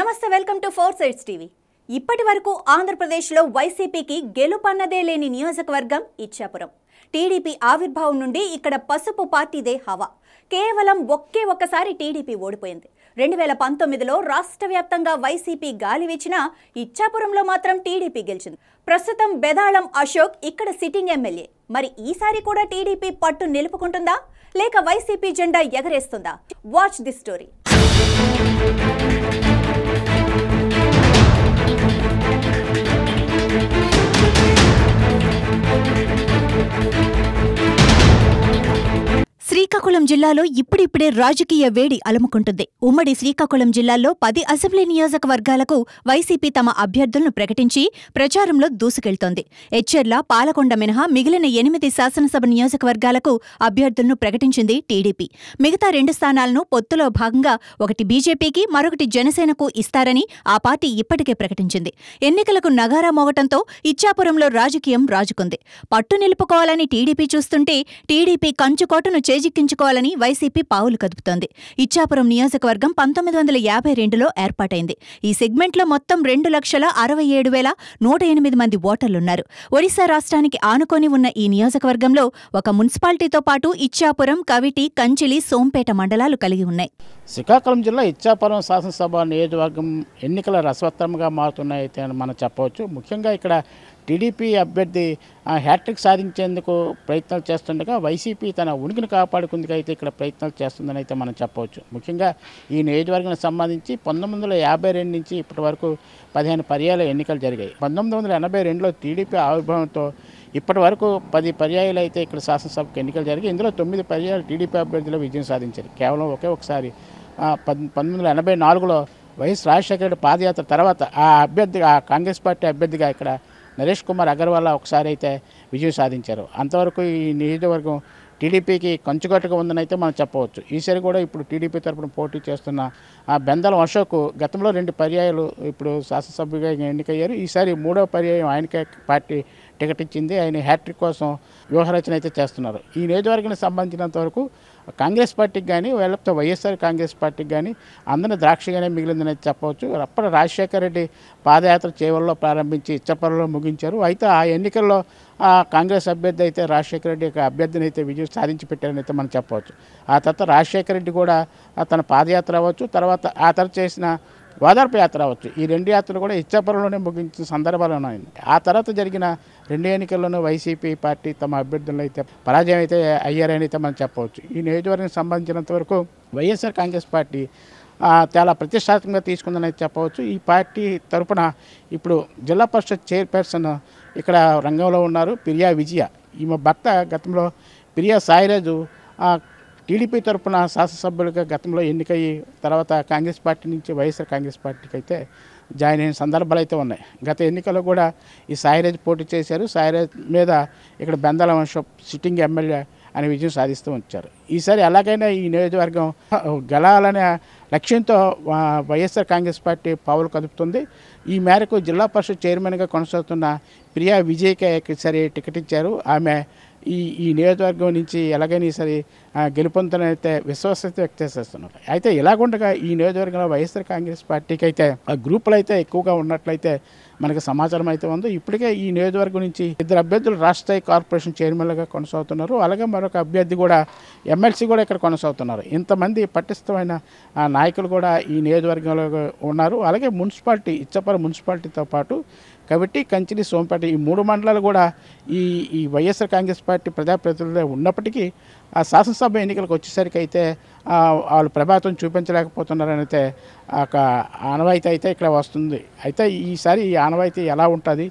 నమస్తే welcome to 4 sides TV. ఇప్పటి వరకు ఆంధ్రప్రదేశ్లో వైసీపీకి గెలుపన్నదే లేని నియోజకవర్గం ఇచ్చాపురం. టీడీపీ ఆవిర్భావం నుండి ఇక్కడ పసుపు పార్టీదే హవా. కేవలం ఒక్కసారి టీడీపీ ఓడిపోయింది. 2019లో రాష్ట్ర వ్యాప్తంగా వైసీపీ గాలి వీచినా ఇచ్చాపురంలో మాత్రం టీడీపీ గెలిచింది. ప్రస్తుతం బెదాళం అశోక్ ఇక్కడ సిట్టింగ్ ఎమ్మెల్యే. మరి ఈసారి కూడా టీడీపీ పట్టు నిలుపుకుంటుందా లేక వైసీపీ జెండా ఎగరేస్తుందా? Watch this story. శ్రీకాకుళం జిల్లాలో ఇప్పుడిప్పుడే రాజకీయ వేడి అలుముకుంటుంది. ఉమ్మడి శ్రీకాకుళం జిల్లాలో 10 అసెంబ్లీ నియోజకవర్గాలకు వైసీపీ తమ అభ్యర్థులను ప్రకటించి ప్రచారంలో దూసుకెళ్తోంది. ఎచ్చెర్ల, పాలకొండ మినహా మిగిలిన 8 శాసనసభ నియోజకవర్గాలకు అభ్యర్థులను ప్రకటించింది టీడీపీ. మిగతా 2 స్థానాలను పొత్తులో భాగంగా ఒకటి బీజేపీకి, మరొకటి జనసేనకు ఇస్తారని ఆ పార్టీ ఇప్పటికే ప్రకటించింది. ఎన్నికలకు నగారా మోగటంతో ఇచ్చాపురంలో రాజకీయం రాజుకుంది. పట్టు నిలుపుకోవాలని టీడీపీ చూస్తుంటే టీడీపీ కంచుకోటను చేజిక్కించుకోవాలని వైసీపీ పావులు కదుపుతోంది. ఇచ్చాపురం నియోజకవర్గం 1952లో ఏర్పాటైంది. ఈ సెగ్మెంట్లో మొత్తం 2,67,108 మంది ఓటర్లున్నారు. ఒడిశా రాష్ట్రానికి ఆనుకొని ఉన్న ఈ నియోజకవర్గంలో ఒక మున్సిపాలిటీతో పాటు ఇచ్చాపురం, కవిటి, కంచిలి, సోంపేట మండలాలు కలిగి ఉన్నాయి. శ్రీకాకుళం జిల్లా ఇచ్చాపురం శాసనసభ నియోజకవర్గం ఎన్నికల రసవత్తరంగా మారుతున్నాయితే మనం చెప్పవచ్చు. ముఖ్యంగా ఇక్కడ టీడీపీ అభ్యర్థి హ్యాట్రిక్ సాధించేందుకు ప్రయత్నాలు చేస్తుండగా వైసీపీ తన ఉనికిని కాపాడుకుందుకు అయితే ఇక్కడ ప్రయత్నాలు చేస్తుందని అయితే మనం చెప్పవచ్చు. ముఖ్యంగా ఈ నియోజకవర్గానికి సంబంధించి 1952 నుంచి ఇప్పటి వరకు 15 పర్యాయాల ఎన్నికలు జరిగాయి. 1982లో టీడీపీ ఆవిర్భావంతో ఇప్పటి వరకు 10 పర్యాయాలు అయితే ఇక్కడ శాసనసభకు ఎన్నికలు జరిగాయి. ఇందులో 9 పర్యాయాలు టీడీపీ అభ్యర్థులు విజయం సాధించారు. కేవలం ఒకసారి 1984లో వైఎస్ రాజశేఖర రెడ్డి పాదయాత్ర తర్వాత ఆ కాంగ్రెస్ పార్టీ అభ్యర్థిగా ఇక్కడ నరేష్ కుమార్ అగర్వాల్ ఒకసారి అయితే విజయం సాధించారు. అంతవరకు ఈ నియోజకవర్గం టీడీపీకి కంచుకట్టుగా ఉందని అయితే మనం చెప్పవచ్చు. ఈసారి కూడా ఇప్పుడు టీడీపీ తరఫున పోటీ చేస్తున్న బెందలం అశోక్ గతంలో 2 పర్యాయాలు ఇప్పుడు శాసనసభ్యుగా ఎన్నికయ్యారు. ఈసారి 3వ పర్యాయం ఆయనకే పార్టీ టికెట్ ఇచ్చింది. ఆయన హ్యాట్రిక్ కోసం వ్యూహరచన అయితే చేస్తున్నారు. ఈ నియోజకవర్గానికి సంబంధించినంత వరకు కాంగ్రెస్ పార్టీకి కానీ లేకపోతే వైఎస్ఆర్ కాంగ్రెస్ పార్టీకి కానీ అందరిని ద్రాక్షగానే మిగిలిందని చెప్పవచ్చు. అప్పుడు రాజశేఖర రెడ్డి పాదయాత్ర చేవల్లో ప్రారంభించి ఇచ్చపల్లిలో ముగించారు. అయితే ఆ ఎన్నికల్లో కాంగ్రెస్ అభ్యర్థి అయితే రాజశేఖర రెడ్డి యొక్క అభ్యర్థిని అయితే విజయం సాధించి పెట్టారని అయితే మనం చెప్పవచ్చు. ఆ తర్వాత రాజశేఖర రెడ్డి కూడా తన పాదయాత్ర అవ్వచ్చు, తర్వాత ఆ తర్వాత చేసిన ఓదార్పు యాత్ర అవ్వచ్చు, ఈ 2 యాత్రలు కూడా ఇచ్చాపురంలోనే ముగించిన సందర్భాలు ఉన్నాయి. ఆ తర్వాత జరిగిన 2 ఎన్నికల్లోనూ వైసీపీ పార్టీ తమ అభ్యర్థులను అయితే పరాజయం అయితే అయ్యారని అయితే మనం చెప్పవచ్చు. ఈ నియోజకవర్గానికి సంబంధించినంత వరకు వైఎస్ఆర్ కాంగ్రెస్ పార్టీ చాలా ప్రతిష్టాత్మకంగా తీసుకుందని అయితే చెప్పవచ్చు. ఈ పార్టీ తరఫున ఇప్పుడు జిల్లా పరిషత్ చైర్పర్సన్ ఇక్కడ రంగంలో ఉన్నారు పిరియా విజయ. ఈమె భర్త గతంలో పిరియా సాయిరాజు టీడీపీ తరఫున శాసనసభ్యులుగా గతంలో ఎన్నికయ్యి తర్వాత కాంగ్రెస్ పార్టీ నుంచి వైఎస్ఆర్ కాంగ్రెస్ పార్టీకి అయితే జాయిన్ అయిన సందర్భాలు అయితే ఉన్నాయి. గత ఎన్నికల్లో కూడా ఈ సాయిరాజ్ పోటీ చేశారు. సాయిరాజ్ మీద ఇక్కడ బెందలం అశోక్ సిట్టింగ్ ఎమ్మెల్యే అని విజయం సాధిస్తూ ఉంచారు. ఈసారి ఎలాగైనా ఈ నియోజకవర్గం గెలాలనే లక్ష్యంతో వైఎస్ఆర్ కాంగ్రెస్ పార్టీ పావులు కదుపుతుంది. ఈ మేరకు జిల్లా పరిషత్ చైర్మన్గా కొనసాగుతున్న ప్రియా విజయ్కే ఈసారి టికెట్ ఇచ్చారు. ఆమె ఈ నియోజకవర్గం నుంచి ఎలాగైనా ఈసారి గెలుపొందుతానైతే విశ్వాసత వ్యక్తం చేస్తున్నారు. అయితే ఇలాగుండగా ఈ నియోజకవర్గంలో వైఎస్ఆర్ కాంగ్రెస్ పార్టీకి అయితే గ్రూపులు అయితే ఎక్కువగా ఉన్నట్లయితే మనకు సమాచారం అయితే ఉంది. ఇప్పటికే ఈ నియోజకవర్గం నుంచి 2 అభ్యర్థులు రాష్ట్ర స్థాయి కార్పొరేషన్ చైర్మన్లుగా కొనసాగుతున్నారు. అలాగే మరొక అభ్యర్థి కూడా ఎమ్మెల్సీ కూడా ఇక్కడ కొనసాగుతున్నారు. ఇంతమంది పటిష్టమైన నాయకులు కూడా ఈ నియోజకవర్గంలో ఉన్నారు. అలాగే మున్సిపాలిటీ ఇచ్చాపురం మున్సిపాలిటీతో పాటు కవిటి, కంచిలి, సోంపేట ఈ 3 మండలాలు కూడా ఈ వైఎస్ఆర్ కాంగ్రెస్ పార్టీ ప్రజాప్రతినిధులు ఉన్నప్పటికీ ఆ శాసనసభ ఎన్నికలకు వచ్చేసరికి అయితే వాళ్ళు ప్రభావం చూపించలేకపోతున్నారని అయితే ఒక ఆనవాయితీ అయితే ఇక్కడ వస్తుంది. అయితే ఈసారి ఈ ఆనవాయితీ ఎలా ఉంటుంది,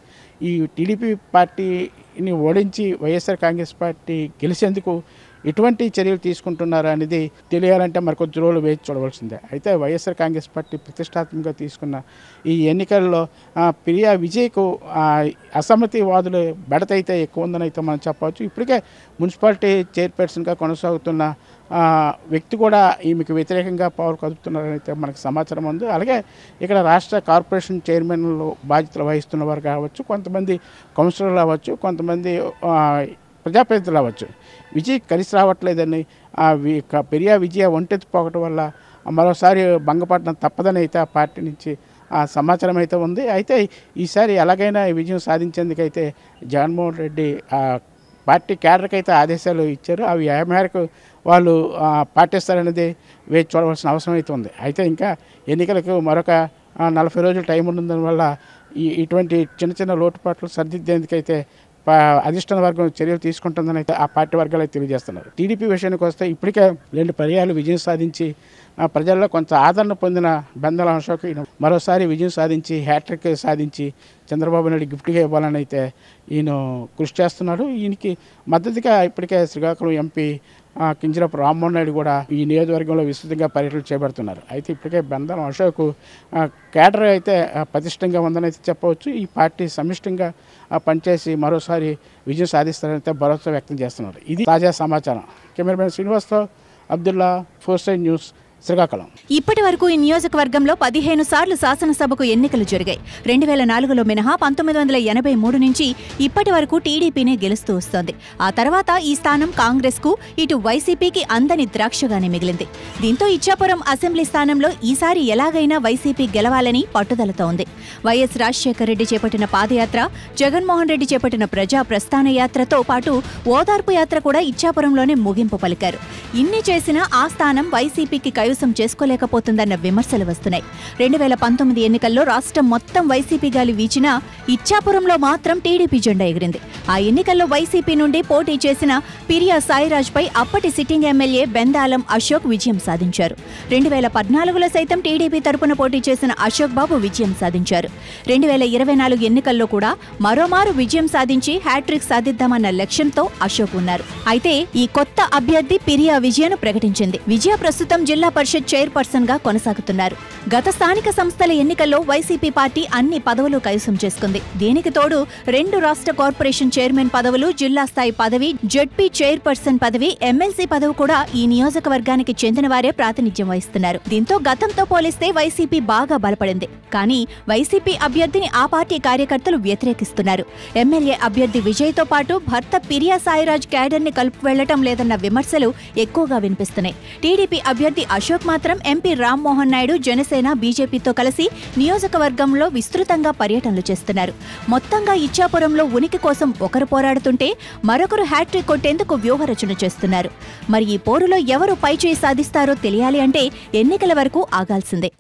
ఈ టీడీపీ పార్టీని ఓడించి వైఎస్ఆర్ కాంగ్రెస్ పార్టీ గెలిచేందుకు ఎటువంటి చర్యలు తీసుకుంటున్నారు అనేది తెలియాలంటే మరికొద్ది రోజులు వేచి చూడవలసిందే. అయితే వైఎస్ఆర్ కాంగ్రెస్ పార్టీ ప్రతిష్టాత్మకంగా తీసుకున్న ఈ ఎన్నికల్లో ప్రియా విజయ్కు అసమ్మతివాదులు బెడత అయితే ఎక్కువ ఉందని అయితే మనం చెప్పవచ్చు. ఇప్పటికే మున్సిపాలిటీ చైర్పర్సన్గా కొనసాగుతున్న వ్యక్తి కూడా ఈమెకు వ్యతిరేకంగా పావులు కదుపుతున్నారని అయితే మనకు సమాచారం ఉంది. అలాగే ఇక్కడ రాష్ట్ర కార్పొరేషన్ చైర్మన్లు బాధ్యతలు వహిస్తున్న వారు కావచ్చు, కొంతమంది కౌన్సిలర్లు అవ్వచ్చు, కొంతమంది ప్రజాప్రతినిధులు అవ్వచ్చు, విజయ్ కలిసి రావట్లేదని పెరియా విజయ ఒంటెత్తి పోవటం వల్ల మరోసారి భంగపడడం తప్పదని అయితే ఆ పార్టీ నుంచి సమాచారం అయితే ఉంది. అయితే ఈసారి ఎలాగైనా విజయం సాధించేందుకైతే జగన్మోహన్ రెడ్డి పార్టీ క్యాడర్కి అయితే ఆదేశాలు ఇచ్చారు. అవి ఏ మేరకు వాళ్ళు పాటిస్తారనేది వేచి చూడవలసిన అవసరం అయితే ఉంది. అయితే ఇంకా ఎన్నికలకు మరొక 40 రోజులు టైం ఉన్నందు వల్ల ఇటువంటి చిన్న చిన్న లోటుపాట్లు సరిదిద్దేందుకైతే అధిష్టాన వర్గం చర్యలు తీసుకుంటుందని అయితే ఆ పార్టీ వర్గాలు అయితే తెలియజేస్తున్నారు. టీడీపీ విషయానికి వస్తే ఇప్పటికే 2 పర్యాలు విజయం సాధించి ప్రజల్లో కొంత ఆదరణ పొందిన బెందాల అశోక్ మరోసారి విజయం సాధించి హ్యాట్రిక్ సాధించి చంద్రబాబు నాయుడు గిఫ్ట్గా ఇవ్వాలని అయితే ఈయన కృషి చేస్తున్నాడు. ఈయనకి మద్దతుగా ఇప్పటికే శ్రీకాకుళం ఎంపీ కింజరాపు రామ్మోహన్ నాయుడు కూడా ఈ నియోజకవర్గంలో విస్తృతంగా పర్యటనలు చేపడుతున్నారు. అయితే ఇప్పటికే బెందాల అశోక్ కేడర్ అయితే పటిష్టంగా ఉందని అయితే చెప్పవచ్చు. ఈ పార్టీ సమిష్టంగా పనిచేసి మరోసారి విజయం సాధిస్తారని భరోసా వ్యక్తం చేస్తున్నారు. ఇది తాజా సమాచారం. కెమెరామెన్ శ్రీనివాస్తో అబ్దుల్లా, 4 Side న్యూస్, శ్రీకాకుళం. ఇప్పటి వరకు ఈ నియోజకవర్గంలో 15 సార్లు శాసనసభకు ఎన్నికలు జరిగాయి. 2004లో మినహా 1983 నుంచి ఇప్పటి వరకు టీడీపీనే గెలుస్తూ వస్తోంది. ఆ తర్వాత ఈ స్థానం కాంగ్రెస్ కు, ఇటు వైసీపీకి అందని ద్రాక్షగానే మిగిలింది. దీంతో ఇచ్చాపురం అసెంబ్లీ స్థానంలో ఈసారి ఎలాగైనా వైసీపీ గెలవాలని పట్టుదలతో ఉంది. వైఎస్ రాజశేఖర రెడ్డి చేపట్టిన పాదయాత్ర, జగన్మోహన్ రెడ్డి చేపట్టిన ప్రజా ప్రస్థాన యాత్రతో పాటు ఓదార్పు యాత్ర కూడా ఇచ్చాపురంలోనే ముగింపు పలికారు. ఇన్ని చేసినా ఆ స్థానం వైసీపీకి కైవసం చేసుకోలేకపోతుందన్న విమర్శలు వస్తున్నాయి. 2019 ఎన్నికల్లో రాష్ట్రం మొత్తం వైసీపీ గాలి వీచినా ఇచ్చాపురంలో మాత్రం టీడీపీ జెండా ఎగిరింది. ఆ ఎన్నికల్లో వైసీపీ నుండి పోటీ చేసిన పిరియా సాయిరాజ్పై అప్పటి సిట్టింగ్ ఎమ్మెల్యే బెందాలం అశోక్ విజయం సాధించారు. 2014లో సైతం టీడీపీ తరపున పోటీ చేసిన అశోక్ బాబు విజయం సాధించారు. 2024 ఎన్నికల్లో కూడా మరోమారు విజయం సాధించి హ్యాట్రిక్ సాధిద్దామన్న లక్ష్యంతో అశోక్ ఉన్నారు. అయితే ఈ కొత్త అభ్యర్థి పిరియా విజయను ప్రకటించింది. విజయ ప్రస్తుతం జిల్లా పరిషత్ చైర్పర్సన్ గా కొనసాగుతున్నారు. గత స్థానిక సంస్థల ఎన్నికల్లో వైసీపీ పార్టీ అన్ని పదవులు కైవసం చేసుకుంది. దీనికి తోడు 2 రాష్ట్ర కార్పొరేషన్ చైర్మన్ పదవులు, జిల్లా స్థాయి పదవి, జెడ్పీ చైర్పర్సన్ పదవి, ఎమ్మెల్సీ పదవి కూడా ఈ నియోజకవర్గానికి చెందిన వారే ప్రాతినిధ్యం వహిస్తున్నారు. దీంతో గతంతో పోలిస్తే వైసీపీ బాగా బలపడింది. కానీ వైసీపీ అభ్యర్థిని ఆ పార్టీ కార్యకర్తలు వ్యతిరేకిస్తున్నారు. ఎమ్మెల్యే అభ్యర్థి విజయ్తో పాటు భర్త పిరియా సాయిరాజ్ క్యాడర్ ని కలుపు వెళ్లటం లేదన్న విమర్శలు ఎక్కువగా వినిపిస్తున్నాయి. టీడీపీ అభ్యర్థి అశోక్ మాత్రం ఎంపీ రామ్మోహన్ నాయుడు, జనసేన, బీజేపీతో కలిసి నియోజకవర్గంలో విస్తృతంగా పర్యటనలు చేస్తున్నారు. మొత్తంగా ఇచ్చాపురంలో ఉనికి కోసం ఒకరు పోరాడుతుంటే మరొకరు హ్యాట్రిక్ కొట్టేందుకు వ్యూహరచన చేస్తున్నారు. మరి ఈ పోరులో ఎవరు పైచేయి సాధిస్తారో తెలియాలి అంటే ఎన్నికల వరకు ఆగాల్సిందే.